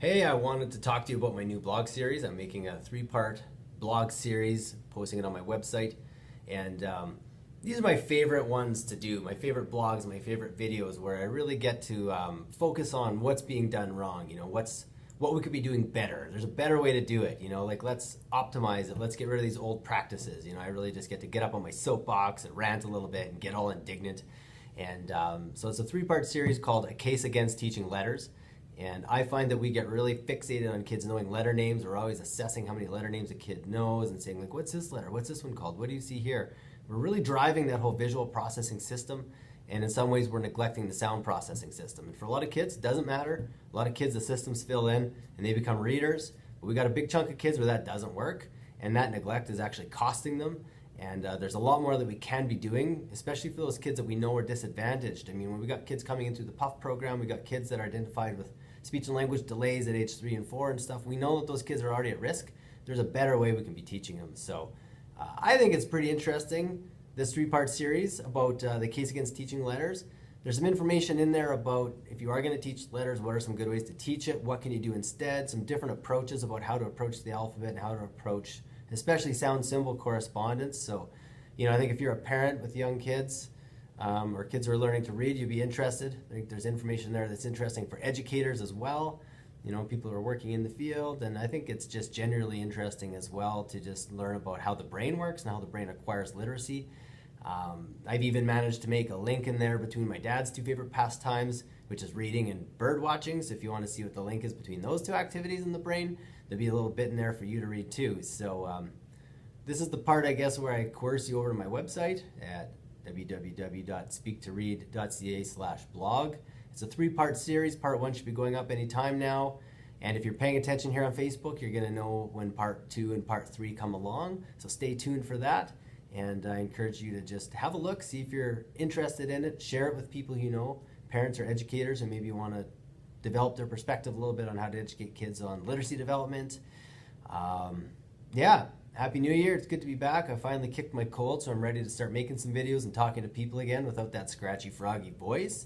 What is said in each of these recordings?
Hey, I wanted to talk to you about my new blog series. I'm making a three-part blog series, posting it on my website. And these are my favorite ones to do, my favorite blogs, my favorite videos where I really get to focus on what's being done wrong, what we could be doing better. There's a better way to do it, like let's optimize it. Let's get rid of these old practices. I really just get to get up on my soapbox and rant a little bit and get all indignant. And so it's a three-part series called A Case Against Teaching Letters. And I find that we get really fixated on kids knowing letter names. We're always assessing how many letter names a kid knows and saying, like, what's this letter? What's this one called? What do you see here? We're really driving that whole visual processing system. And in some ways, we're neglecting the sound processing system. And for a lot of kids, it doesn't matter. A lot of kids, the systems fill in and they become readers. But we got a big chunk of kids where that doesn't work. And that neglect is actually costing them. And there's a lot more that we can be doing, especially for those kids that we know are disadvantaged. I mean, when we got kids coming in through the PUF program, we got kids that are identified with speech and language delays at age 3 and 4 and stuff. We know that those kids are already at risk. There's a better way we can be teaching them. So I think it's pretty interesting, this three-part series about the case against teaching letters. There's some information in there about if you are going to teach letters, what are some good ways to teach it? What can you do instead? Some different approaches about how to approach the alphabet and how to approach especially sound symbol correspondence. So, I think if you're a parent with young kids or kids who are learning to read, you'd be interested. I think there's information there that's interesting for educators as well. People who are working in the field, and I think it's just generally interesting as well to just learn about how the brain works and how the brain acquires literacy. I've even managed to make a link in there between my dad's two favorite pastimes, which is reading and bird watching. So if you want to see what the link is between those two activities in the brain, there'll be a little bit in there for you to read too. So this is the part, I guess, where I coerce you over to my website at www.speak2read.ca/blog. It's a three-part series. Part 1 should be going up anytime now. And if you're paying attention here on Facebook, you're going to know when Part 2 and Part 3 come along. So stay tuned for that. And I encourage you to just have a look, see if you're interested in it, share it with people you know, parents or educators who maybe want to develop their perspective a little bit on how to educate kids on literacy development. Yeah, Happy New Year. It's good to be back. I finally kicked my cold, so I'm ready to start making some videos and talking to people again without that scratchy, froggy voice.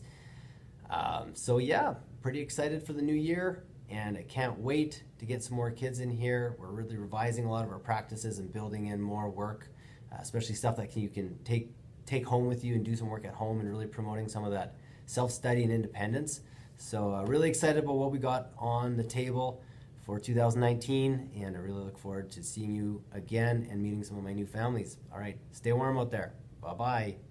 So yeah, pretty excited for the new year, and I can't wait to get some more kids in here. We're really revising a lot of our practices and building in more work, especially stuff that you can take home with you and do some work at home, and really promoting some of that self-study and independence. So really excited about what we got on the table for 2019, and I really look forward to seeing you again and meeting some of my new families. All right, stay warm out there. Bye-bye.